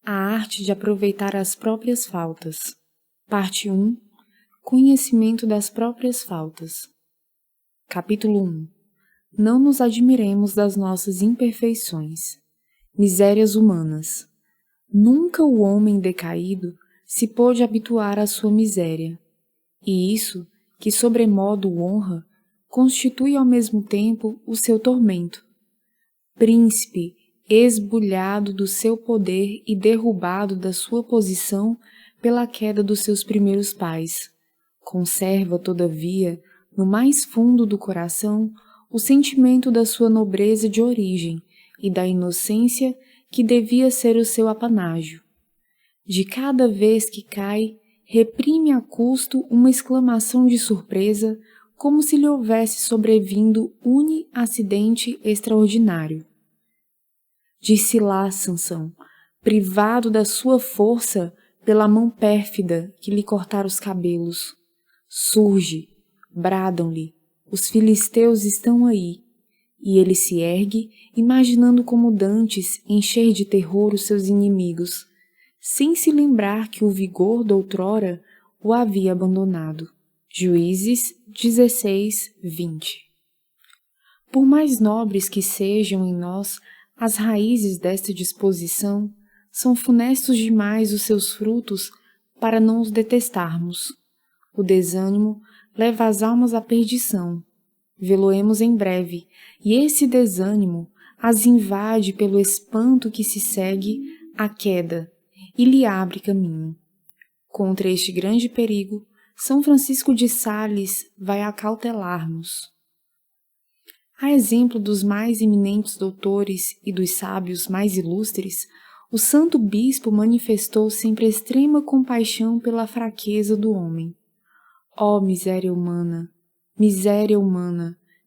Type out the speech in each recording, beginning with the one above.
A arte de aproveitar as próprias faltas. Parte 1. Conhecimento das próprias faltas. Capítulo 1. Não nos admiremos das nossas imperfeições. Misérias humanas. Nunca o homem decaído se pôde habituar à sua miséria, e isso, que sobremodo o honra, constitui ao mesmo tempo o seu tormento. Príncipe, esbulhado do seu poder e derrubado da sua posição pela queda dos seus primeiros pais, conserva, todavia, no mais fundo do coração, o sentimento da sua nobreza de origem e da inocência que devia ser o seu apanágio. De cada vez que cai, reprime a custo uma exclamação de surpresa, como se lhe houvesse sobrevindo acidente extraordinário. Disse lá Sansão, privado da sua força pela mão pérfida que lhe cortara os cabelos. Surge, bradam-lhe, os filisteus estão aí, e ele se ergue, imaginando como dantes encher de terror os seus inimigos, sem se lembrar que o vigor doutrora o havia abandonado. Juízes 16, 20. Por mais nobres que sejam em nós as raízes desta disposição, são funestos demais os seus frutos para não os detestarmos. O desânimo leva as almas à perdição. Vê-lo-emos em breve, e esse desânimo as invade pelo espanto que se segue à queda e lhe abre caminho. Contra este grande perigo, São Francisco de Sales vai acautelar-nos. A exemplo dos mais eminentes doutores e dos sábios mais ilustres, o santo bispo manifestou sempre extrema compaixão pela fraqueza do homem. Ó miséria humana,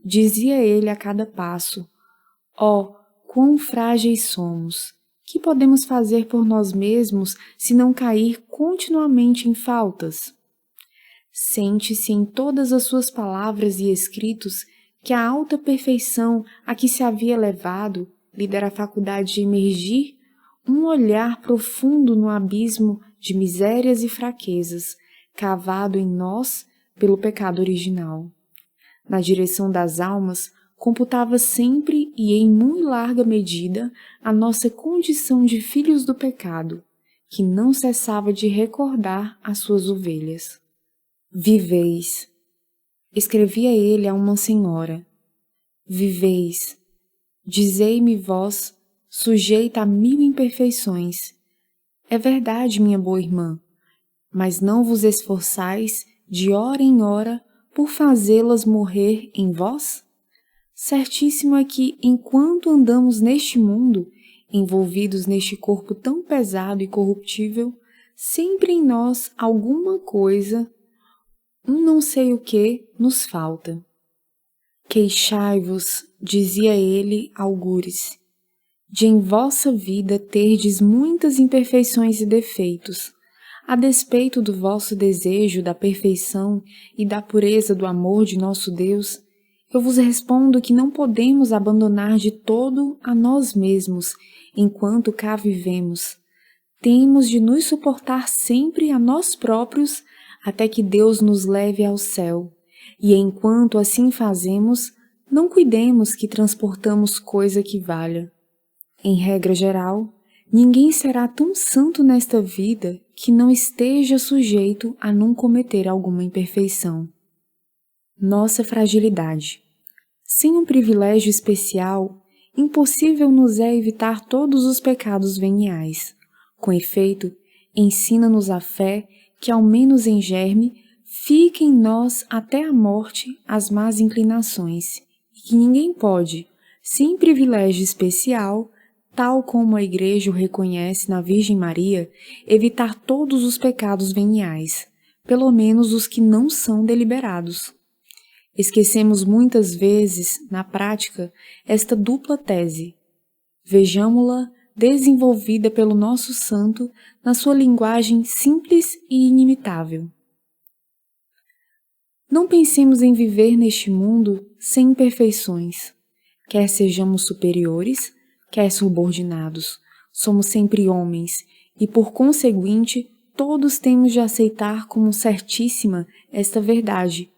dizia ele a cada passo. Ó, quão frágeis somos! Que podemos fazer por nós mesmos se não cair continuamente em faltas? Sente-se em todas as suas palavras e escritos que a alta perfeição a que se havia levado lhe dera a faculdade de emergir um olhar profundo no abismo de misérias e fraquezas, cavado em nós pelo pecado original. Na direção das almas, computava sempre e em muito larga medida a nossa condição de filhos do pecado, que não cessava de recordar as suas ovelhas. Viveis, escrevia ele a uma senhora, viveis, dizei-me vós, sujeita a 1000 imperfeições. É verdade, minha boa irmã, mas não vos esforçais de hora em hora por fazê-las morrer em vós? Certíssimo é que, enquanto andamos neste mundo, envolvidos neste corpo tão pesado e corruptível, sempre em nós alguma coisa, não sei o que, nos falta. Queixai-vos, dizia ele algures, de em vossa vida terdes muitas imperfeições e defeitos, a despeito do vosso desejo da perfeição e da pureza do amor de nosso Deus. Eu vos respondo que não podemos abandonar de todo a nós mesmos enquanto cá vivemos. Temos de nos suportar sempre a nós próprios até que Deus nos leve ao céu, e enquanto assim fazemos, não cuidemos que transportamos coisa que valha. Em regra geral, ninguém será tão santo nesta vida que não esteja sujeito a não cometer alguma imperfeição. Nossa fragilidade. Sem um privilégio especial, impossível nos é evitar todos os pecados veniais. Com efeito, ensina-nos a fé que, ao menos em germe, fique em nós até a morte as más inclinações, e que ninguém pode, sem privilégio especial, tal como a Igreja o reconhece na Virgem Maria, evitar todos os pecados veniais, pelo menos os que não são deliberados. Esquecemos muitas vezes, na prática, esta dupla tese. Vejamo-la desenvolvida pelo nosso santo na sua linguagem simples e inimitável. Não pensemos em viver neste mundo sem imperfeições. Quer sejamos superiores, quer subordinados, somos sempre homens, e por conseguinte, todos temos de aceitar como certíssima esta verdade,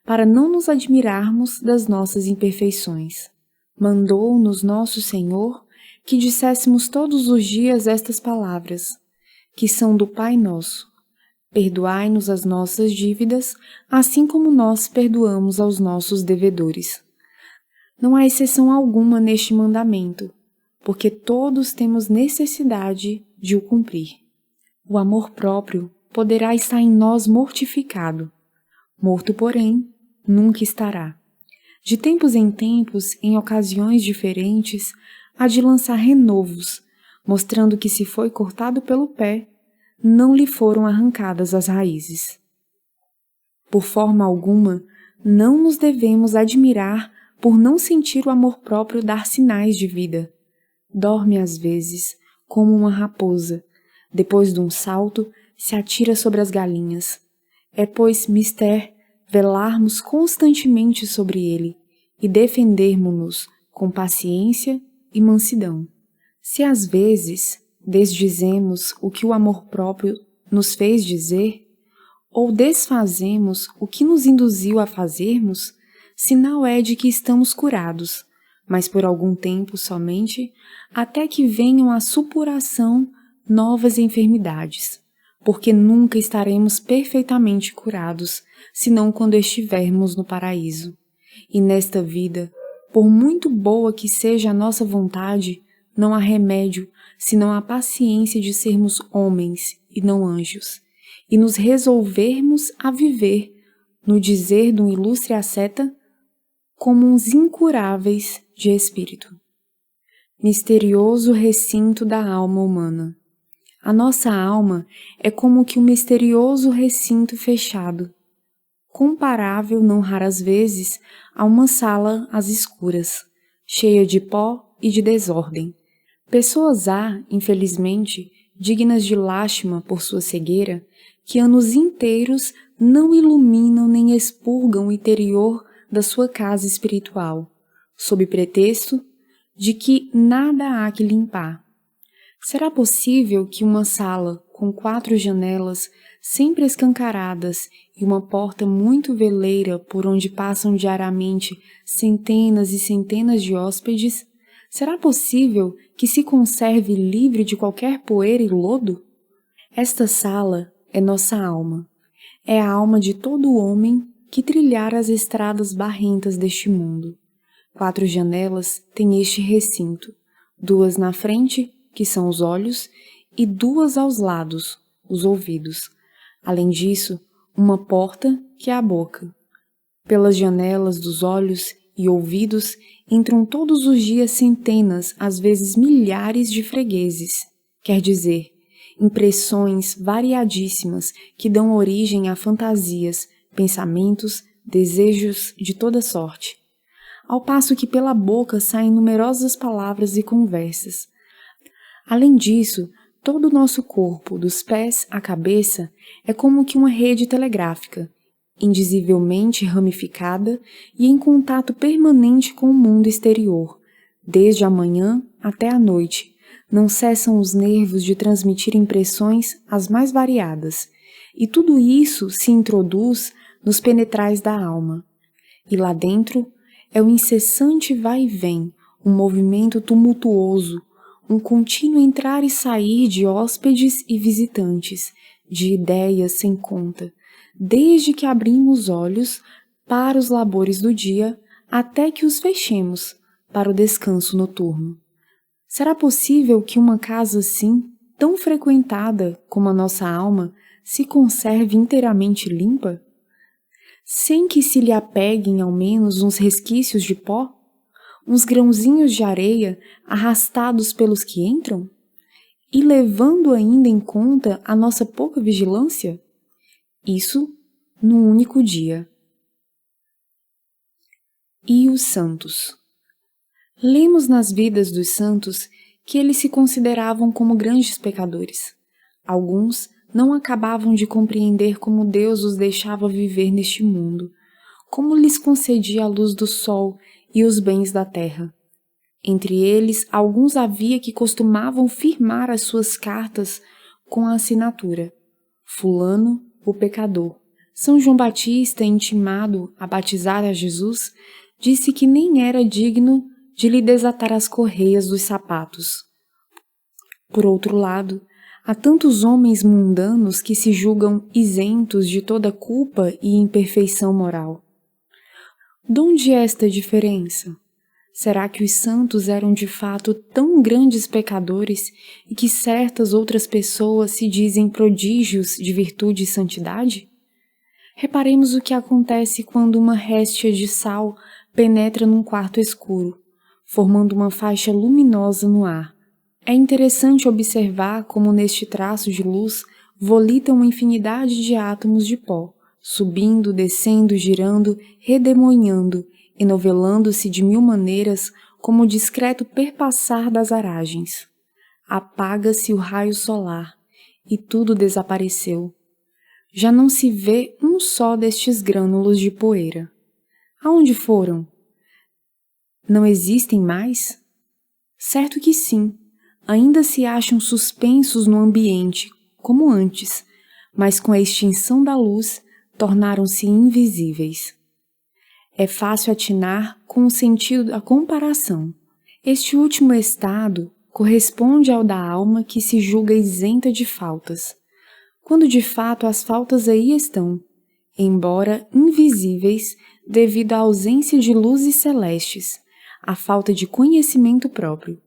para não nos admirarmos das nossas imperfeições. Mandou-nos nosso Senhor que disséssemos todos os dias estas palavras, que são do Pai Nosso. Perdoai-nos as nossas dívidas, assim como nós perdoamos aos nossos devedores. Não há exceção alguma neste mandamento, porque todos temos necessidade de o cumprir. O amor próprio poderá estar em nós mortificado. Morto, porém, nunca estará. De tempos em tempos, em ocasiões diferentes, há de lançar renovos, mostrando que se foi cortado pelo pé, não lhe foram arrancadas as raízes. Por forma alguma, não nos devemos admirar por não sentir o amor próprio dar sinais de vida. Dorme às vezes, como uma raposa, depois de um salto, se atira sobre as galinhas. É, pois, mister velarmos constantemente sobre ele e defendermos-nos com paciência e mansidão. Se às vezes desdizemos o que o amor próprio nos fez dizer, ou desfazemos o que nos induziu a fazermos, sinal é de que estamos curados, mas por algum tempo somente, até que venham à supuração novas enfermidades, porque nunca estaremos perfeitamente curados, senão quando estivermos no paraíso. E nesta vida, por muito boa que seja a nossa vontade, não há remédio senão a paciência de sermos homens e não anjos, e nos resolvermos a viver, no dizer de um ilustre asceta, como uns incuráveis de espírito. Misterioso recinto da alma humana. A nossa alma é como que um misterioso recinto fechado, comparável não raras vezes a uma sala às escuras, cheia de pó e de desordem. Pessoas há, infelizmente, dignas de lástima por sua cegueira, que anos inteiros não iluminam nem expurgam o interior da sua casa espiritual, sob pretexto de que nada há que limpar. Será possível que uma sala com 4 janelas sempre escancaradas e uma porta muito veleira por onde passam diariamente centenas e centenas de hóspedes, será possível que se conserve livre de qualquer poeira e lodo? Esta sala é nossa alma. É a alma de todo homem que trilhar as estradas barrentas deste mundo. 4 janelas tem este recinto, 2 na frente, que são os olhos, e 2 aos lados, os ouvidos. Além disso, uma porta, que é a boca. Pelas janelas dos olhos e ouvidos entram todos os dias centenas, às vezes milhares de fregueses, quer dizer, impressões variadíssimas que dão origem a fantasias, pensamentos, desejos de toda sorte. Ao passo que pela boca saem numerosas palavras e conversas. Além disso, todo o nosso corpo, dos pés à cabeça, é como que uma rede telegráfica, indizivelmente ramificada e em contato permanente com o mundo exterior. Desde a manhã até a noite, não cessam os nervos de transmitir impressões as mais variadas, e tudo isso se introduz nos penetrais da alma. E lá dentro é o incessante vai e vem, um movimento tumultuoso, um contínuo entrar e sair de hóspedes e visitantes, de ideias sem conta, desde que abrimos os olhos para os labores do dia até que os fechemos para o descanso noturno. Será possível que uma casa assim, tão frequentada como a nossa alma, se conserve inteiramente limpa? Sem que se lhe apeguem ao menos uns resquícios de pó? Uns grãozinhos de areia arrastados pelos que entram? E levando ainda em conta a nossa pouca vigilância? Isso num único dia. E os santos? Lemos nas vidas dos santos que eles se consideravam como grandes pecadores. Alguns não acabavam de compreender como Deus os deixava viver neste mundo, como lhes concedia a luz do sol e os bens da terra. Entre eles, alguns havia que costumavam firmar as suas cartas com a assinatura: Fulano, o pecador. São João Batista, intimado a batizar a Jesus, disse que nem era digno de lhe desatar as correias dos sapatos. Por outro lado, há tantos homens mundanos que se julgam isentos de toda culpa e imperfeição moral. De onde é esta diferença? Será que os santos eram de fato tão grandes pecadores e que certas outras pessoas se dizem prodígios de virtude e santidade? Reparemos o que acontece quando uma réstia de sal penetra num quarto escuro, formando uma faixa luminosa no ar. É interessante observar como neste traço de luz volita uma infinidade de átomos de pó, subindo, descendo, girando, redemoinhando, enovelando-se de mil maneiras como o discreto perpassar das aragens. Apaga-se o raio solar e tudo desapareceu. Já não se vê um só destes grânulos de poeira. Aonde foram? Não existem mais? Certo que sim, ainda se acham suspensos no ambiente, como antes, mas com a extinção da luz tornaram-se invisíveis. É fácil atinar com o sentido da comparação. Este último estado corresponde ao da alma que se julga isenta de faltas, quando de fato as faltas aí estão, embora invisíveis devido à ausência de luzes celestes, à falta de conhecimento próprio.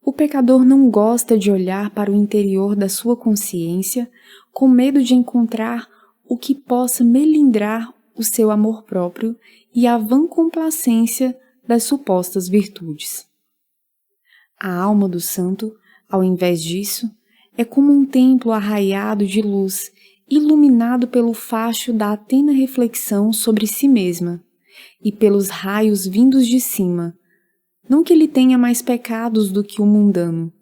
O pecador não gosta de olhar para o interior da sua consciência com medo de encontrar o que possa melindrar o seu amor próprio e a vã complacência das supostas virtudes. A alma do santo, ao invés disso, é como um templo arraiado de luz, iluminado pelo facho da atena reflexão sobre si mesma e pelos raios vindos de cima. Não que ele tenha mais pecados do que o mundano.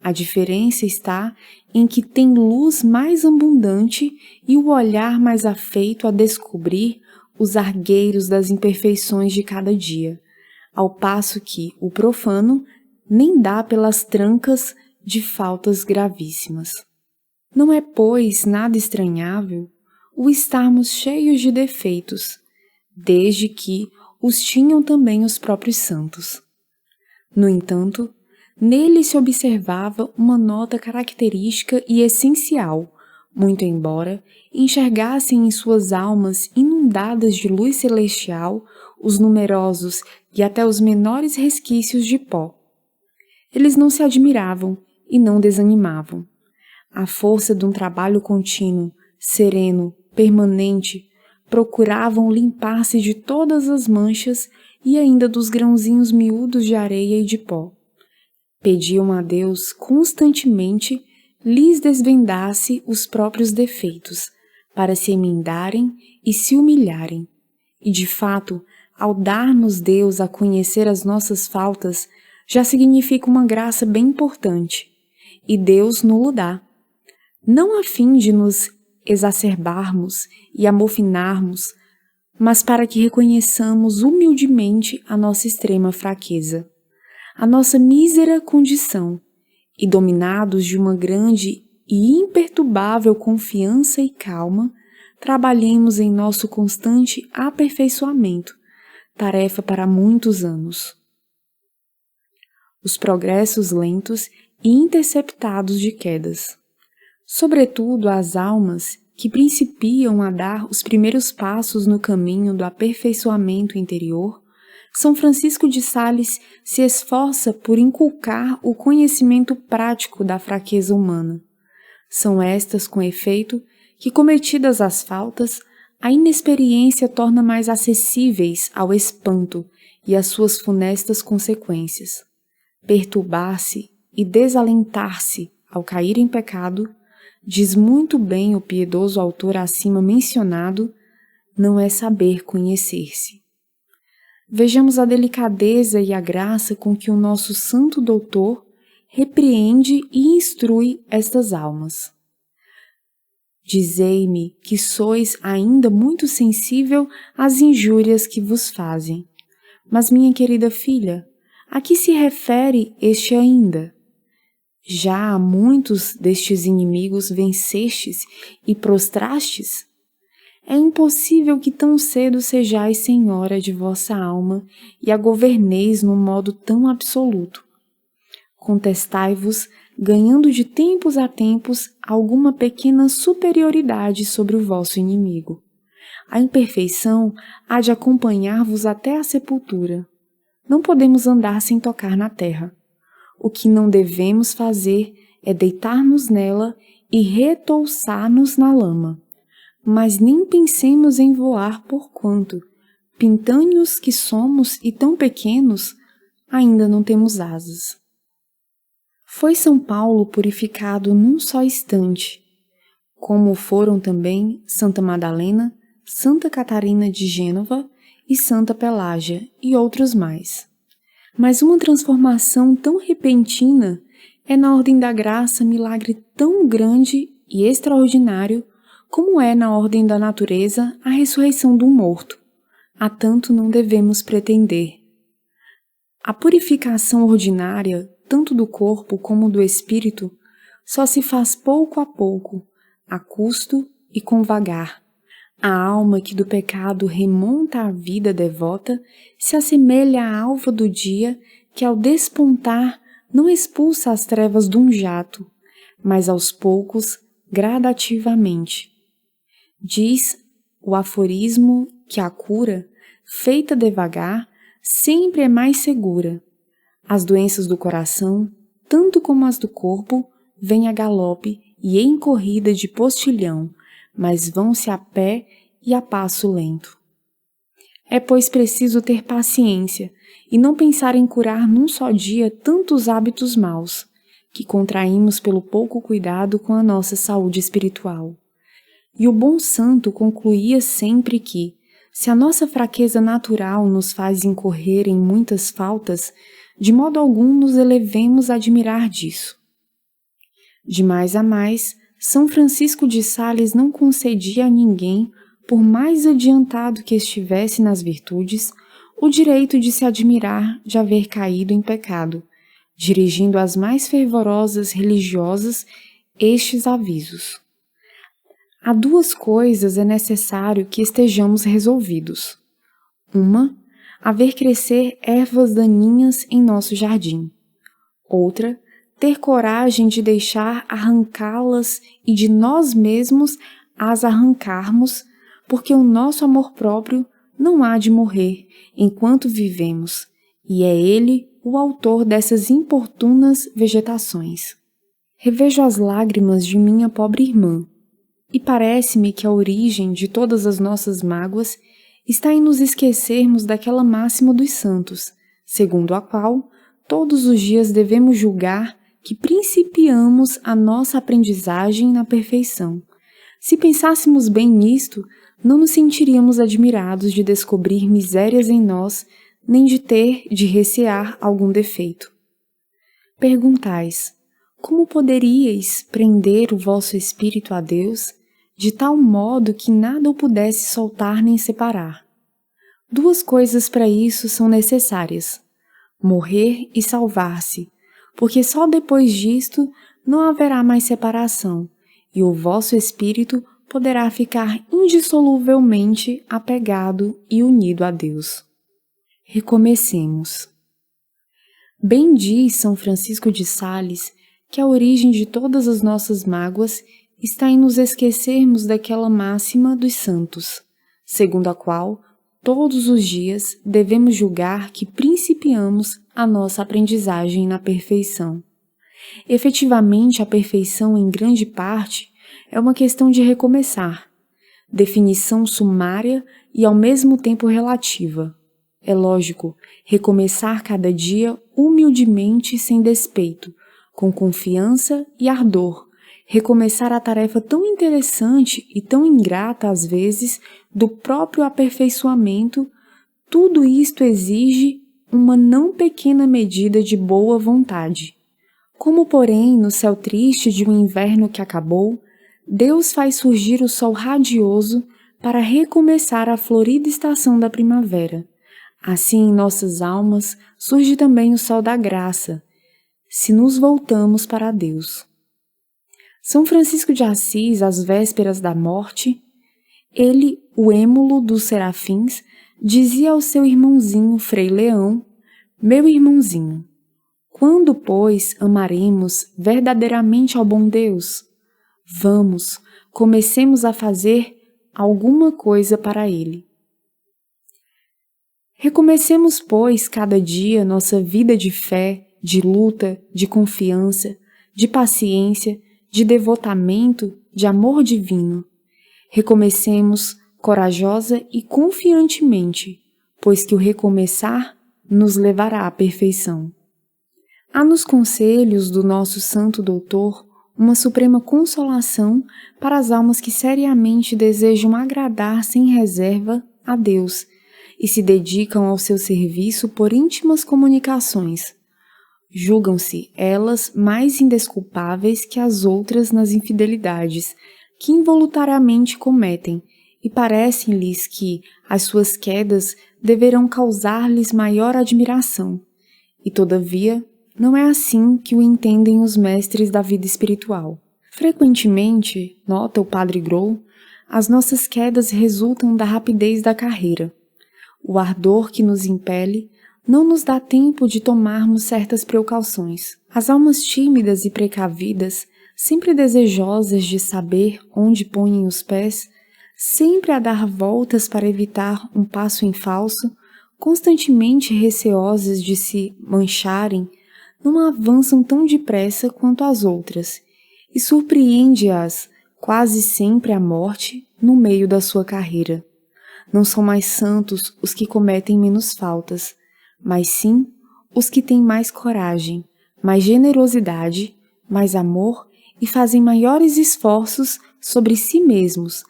A diferença está em que tem luz mais abundante e o olhar mais afeito a descobrir os argueiros das imperfeições de cada dia, ao passo que o profano nem dá pelas trancas de faltas gravíssimas. Não é, pois, nada estranhável o estarmos cheios de defeitos, desde que os tinham também os próprios santos. No entanto, nele se observava uma nota característica e essencial, muito embora enxergassem em suas almas inundadas de luz celestial os numerosos e até os menores resquícios de pó. Eles não se admiravam e não desanimavam. À força de um trabalho contínuo, sereno, permanente, procuravam limpar-se de todas as manchas e ainda dos grãozinhos miúdos de areia e de pó. Pediam a Deus constantemente lhes desvendasse os próprios defeitos, para se emendarem e se humilharem. E de fato, ao dar-nos Deus a conhecer as nossas faltas, já significa uma graça bem importante, e Deus nos dá, não a fim de nos exacerbarmos e amofinarmos, mas para que reconheçamos humildemente a nossa extrema fraqueza, a nossa mísera condição, e dominados de uma grande e imperturbável confiança e calma, trabalhemos em nosso constante aperfeiçoamento, tarefa para muitos anos. Os progressos lentos e interceptados de quedas. Sobretudo as almas que principiam a dar os primeiros passos no caminho do aperfeiçoamento interior, São Francisco de Sales se esforça por inculcar o conhecimento prático da fraqueza humana. São estas, com efeito, que, cometidas as faltas, a inexperiência torna mais acessíveis ao espanto e às suas funestas consequências. Perturbar-se e desalentar-se ao cair em pecado, diz muito bem o piedoso autor acima mencionado, não é saber conhecer-se. Vejamos a delicadeza e a graça com que o nosso santo doutor repreende e instrui estas almas. Dizei-me que sois ainda muito sensível às injúrias que vos fazem. Mas, minha querida filha, a que se refere este ainda? Já a muitos destes inimigos vencestes e prostrastes? É impossível que tão cedo sejais senhora de vossa alma e a governeis num modo tão absoluto. Contestai-vos, ganhando de tempos a tempos alguma pequena superioridade sobre o vosso inimigo. A imperfeição há de acompanhar-vos até a sepultura. Não podemos andar sem tocar na terra. O que não devemos fazer é deitar-nos nela e retouçar-nos na lama. Mas nem pensemos em voar porquanto, pintânhos que somos e tão pequenos, ainda não temos asas. Foi São Paulo purificado num só instante, como foram também Santa Madalena, Santa Catarina de Gênova e Santa Pelágia e outros mais. Mas uma transformação tão repentina é na ordem da graça milagre tão grande e extraordinário como é na ordem da natureza a ressurreição do morto. A tanto não devemos pretender. A purificação ordinária, tanto do corpo como do espírito, só se faz pouco a pouco, a custo e com vagar. A alma que do pecado remonta à vida devota se assemelha à alva do dia que ao despontar não expulsa as trevas de um jato, mas aos poucos, gradativamente. Diz o aforismo que a cura, feita devagar, sempre é mais segura. As doenças do coração, tanto como as do corpo, vêm a galope e em corrida de postilhão, mas vão-se a pé e a passo lento. É, pois, preciso ter paciência e não pensar em curar num só dia tantos hábitos maus, que contraímos pelo pouco cuidado com a nossa saúde espiritual. E o bom santo concluía sempre que, se a nossa fraqueza natural nos faz incorrer em muitas faltas, de modo algum nos elevemos a admirar disso. De mais a mais, São Francisco de Sales não concedia a ninguém, por mais adiantado que estivesse nas virtudes, o direito de se admirar de haver caído em pecado, dirigindo às mais fervorosas religiosas estes avisos. Há duas coisas é necessário que estejamos resolvidos. Uma, haver crescer ervas daninhas em nosso jardim. Outra, ter coragem de deixar arrancá-las e de nós mesmos as arrancarmos, porque o nosso amor próprio não há de morrer enquanto vivemos, e é ele o autor dessas importunas vegetações. Revejo as lágrimas de minha pobre irmã, e parece-me que a origem de todas as nossas mágoas está em nos esquecermos daquela máxima dos santos, segundo a qual todos os dias devemos julgar que principiamos a nossa aprendizagem na perfeição. Se pensássemos bem nisto, não nos sentiríamos admirados de descobrir misérias em nós, nem de ter de recear algum defeito. Perguntais, como poderíeis prender o vosso espírito a Deus, de tal modo que nada o pudesse soltar nem separar? Duas coisas para isso são necessárias: morrer e salvar-se, porque só depois disto não haverá mais separação, e o vosso espírito poderá ficar indissoluvelmente apegado e unido a Deus. Recomecemos. Bem diz São Francisco de Sales que a origem de todas as nossas mágoas está em nos esquecermos daquela máxima dos santos, segundo a qual todos os dias devemos julgar que principiamos a nossa aprendizagem na perfeição. Efetivamente, a perfeição, em grande parte, é uma questão de recomeçar, definição sumária e ao mesmo tempo relativa. É lógico, recomeçar cada dia humildemente sem despeito, com confiança e ardor, recomeçar a tarefa tão interessante e tão ingrata às vezes do próprio aperfeiçoamento, tudo isto exige uma não pequena medida de boa vontade. Como, porém, no céu triste de um inverno que acabou, Deus faz surgir o sol radioso para recomeçar a florida estação da primavera. Assim, em nossas almas, surge também o sol da graça. se nos voltamos para Deus. São Francisco de Assis, às vésperas da morte, ele, o êmulo dos serafins, dizia ao seu irmãozinho Frei Leão: meu irmãozinho, quando, pois, amaremos verdadeiramente ao bom Deus? Vamos, comecemos a fazer alguma coisa para ele. Recomecemos, pois, cada dia nossa vida de fé, de luta, de confiança, de paciência, de devotamento, de amor divino. Recomecemos corajosa e confiantemente, pois que o recomeçar nos levará à perfeição. Há nos conselhos do nosso Santo Doutor uma suprema consolação para as almas que seriamente desejam agradar sem reserva a Deus e se dedicam ao seu serviço por íntimas comunicações. Julgam-se elas mais indesculpáveis que as outras nas infidelidades que involuntariamente cometem, e parece-lhes que as suas quedas deverão causar-lhes maior admiração. E, todavia, não é assim que o entendem os mestres da vida espiritual. Frequentemente, nota o Padre Grou, as nossas quedas resultam da rapidez da carreira. O ardor que nos impele não nos dá tempo de tomarmos certas precauções. As almas tímidas e precavidas, sempre desejosas de saber onde põem os pés, sempre a dar voltas para evitar um passo em falso, constantemente receosas de se mancharem, não avançam tão depressa quanto as outras, e surpreende-as quase sempre a morte no meio da sua carreira. Não são mais santos os que cometem menos faltas, mas sim os que têm mais coragem, mais generosidade, mais amor e fazem maiores esforços sobre si mesmos,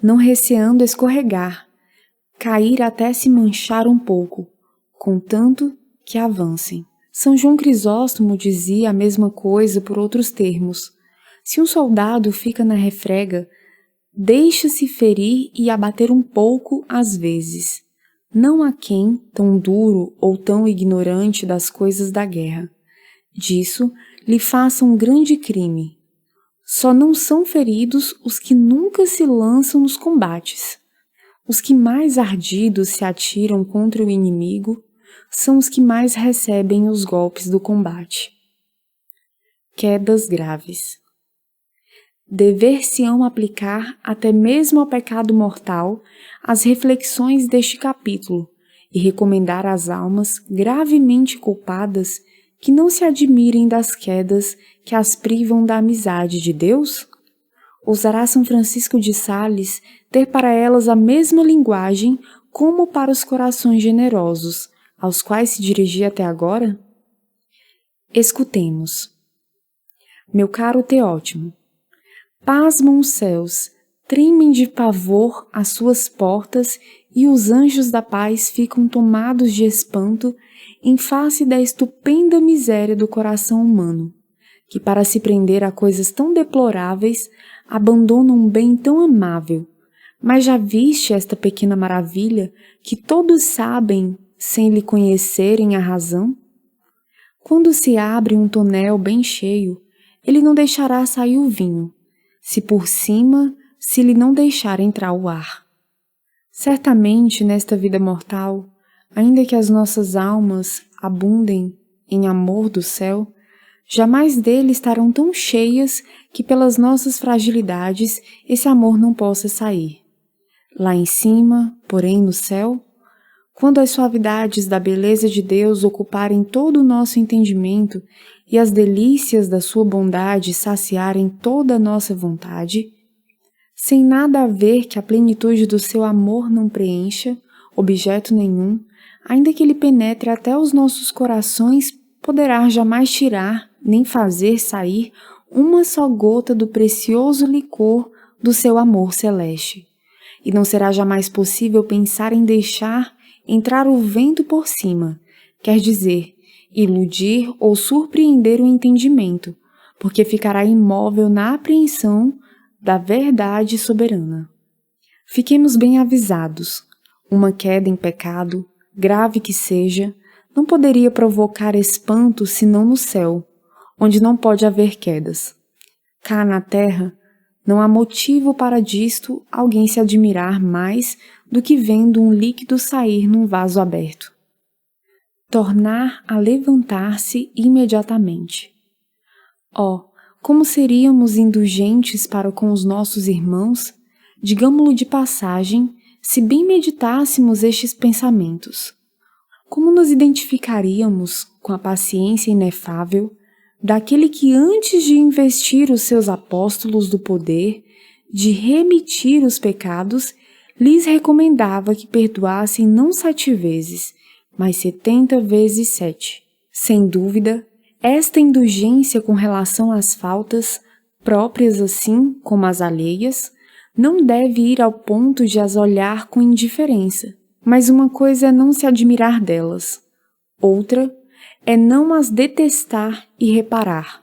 não receando escorregar, cair até se manchar um pouco, contanto que avancem. São João Crisóstomo dizia a mesma coisa por outros termos. Se um soldado fica na refrega, deixa-se ferir e abater um pouco às vezes. Não há quem, tão duro ou tão ignorante das coisas da guerra, disso lhe faça um grande crime. Só não são feridos os que nunca se lançam nos combates. Os que mais ardidos se atiram contra o inimigo são os que mais recebem os golpes do combate. Quedas graves. Dever-se-ão aplicar até mesmo ao pecado mortal as reflexões deste capítulo e recomendar às almas gravemente culpadas que não se admirem das quedas que as privam da amizade de Deus? Ousará São Francisco de Sales ter para elas a mesma linguagem como para os corações generosos, aos quais se dirigia até agora? Escutemos. Meu caro Teótimo, pasmam os céus, tremem de pavor as suas portas e os anjos da paz ficam tomados de espanto em face da estupenda miséria do coração humano, que para se prender a coisas tão deploráveis abandona um bem tão amável. Mas já viste esta pequena maravilha que todos sabem sem lhe conhecerem a razão? Quando se abre um tonel bem cheio, ele não deixará sair o vinho, se por cima se lhe não deixar entrar o ar. Certamente nesta vida mortal, ainda que as nossas almas abundem em amor do céu, jamais dele estarão tão cheias que pelas nossas fragilidades esse amor não possa sair. Lá em cima, porém no céu, quando as suavidades da beleza de Deus ocuparem todo o nosso entendimento e as delícias da sua bondade saciarem toda a nossa vontade, sem nada haver que a plenitude do seu amor não preencha, objeto nenhum, ainda que ele penetre até os nossos corações, poderá jamais tirar, nem fazer sair uma só gota do precioso licor do seu amor celeste. E não será jamais possível pensar em deixar entrar o vento por cima, quer dizer, iludir ou surpreender o entendimento, porque ficará imóvel na apreensão da verdade soberana. Fiquemos bem avisados, uma queda em pecado, grave que seja, não poderia provocar espanto senão no céu, onde não pode haver quedas. Cá na terra, não há motivo para disto alguém se admirar mais do que vendo um líquido sair num vaso aberto. Tornar a levantar-se imediatamente. Oh, como seríamos indulgentes para com os nossos irmãos, digamo-lo de passagem, se bem meditássemos estes pensamentos. Como nos identificaríamos com a paciência inefável daquele que antes de investir os seus apóstolos do poder de remitir os pecados, lhes recomendava que perdoassem não 7 vezes, mas 70 vezes 7. Sem dúvida, esta indulgência com relação às faltas, próprias assim como as alheias, não deve ir ao ponto de as olhar com indiferença, mas uma coisa é não se admirar delas, outra é não as detestar e reparar.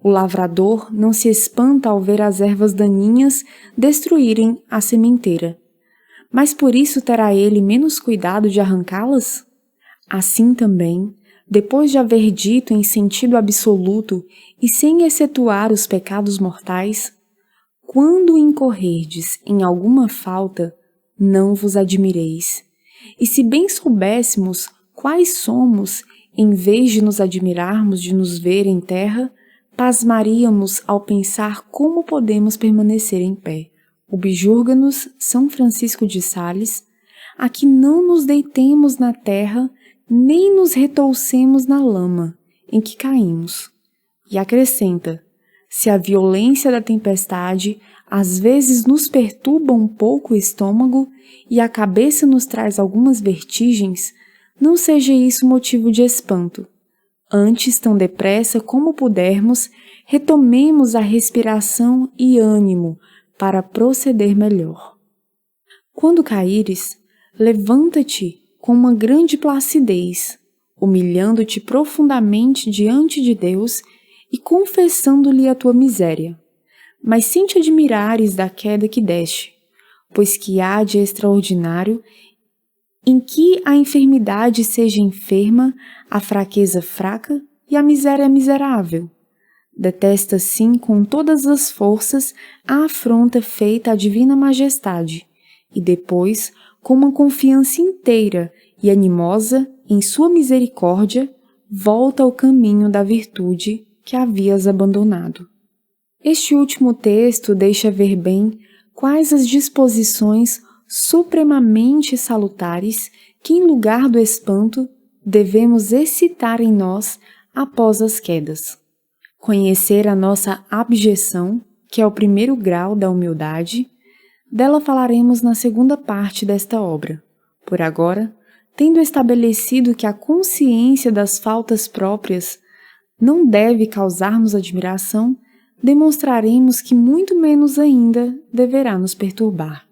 O lavrador não se espanta ao ver as ervas daninhas destruírem a sementeira, mas por isso terá ele menos cuidado de arrancá-las? Assim também, depois de haver dito em sentido absoluto e sem excetuar os pecados mortais, quando incorrerdes em alguma falta, não vos admireis. E se bem soubéssemos quais somos, em vez de nos admirarmos de nos ver em terra, pasmaríamos ao pensar como podemos permanecer em pé. Objurga-nos São Francisco de Sales, a que não nos deitemos na terra, nem nos retoucemos na lama em que caímos. E acrescenta, se a violência da tempestade às vezes nos perturba um pouco o estômago e a cabeça nos traz algumas vertigens, não seja isso motivo de espanto. Antes, tão depressa como pudermos, retomemos a respiração e ânimo para proceder melhor. Quando caíres, levanta-te com uma grande placidez, humilhando-te profundamente diante de Deus e confessando-lhe a tua miséria. Mas sem te admirares da queda que deste, pois que há de extraordinário em que a enfermidade seja enferma, a fraqueza fraca e a miséria miserável. Detesta sim com todas as forças a afronta feita à divina majestade, e depois, com uma confiança inteira e animosa em sua misericórdia, volta ao caminho da virtude que havias abandonado. Este último texto deixa ver bem quais as disposições supremamente salutares que, em lugar do espanto, devemos excitar em nós após as quedas. Conhecer a nossa abjeção, que é o primeiro grau da humildade, dela falaremos na segunda parte desta obra. Por agora, tendo estabelecido que a consciência das faltas próprias não deve causar-nos admiração, demonstraremos que muito menos ainda deverá nos perturbar.